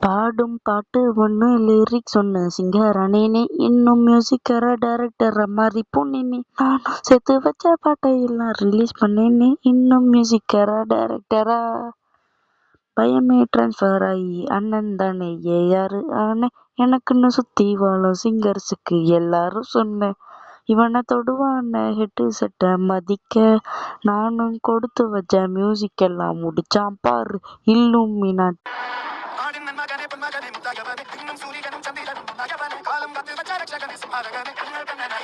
பாடும் பாட்டு ஒண்ணு லிரிக்ஸ் ஒண்ணு சிங்கரா நீனே இன்னும் மியூசிக்கரா டைரக்டரா மாறி போனேனே நானும் சேர்த்து வச்ச பாட்டை எல்லாம் ரிலீஸ் பண்ணேனே இன்னும் மியூசிக்கரா டைரக்டரா பயமே டிரான்ஸ்ஃபர் ஆகி அண்ணன் தானே ஏஆர் ஆனே எனக்குன்னு சுத்தி வாழும் சிங்கர்ஸுக்கு எல்லாரும் சொன்னேன் இவனை தொடுவான ஹெட்டு செட்டை மதிக்க நானும் கொடுத்து வச்ச மியூசிக் எல்லாம் முடிச்சான் பாரு இல்லுமினாட்டி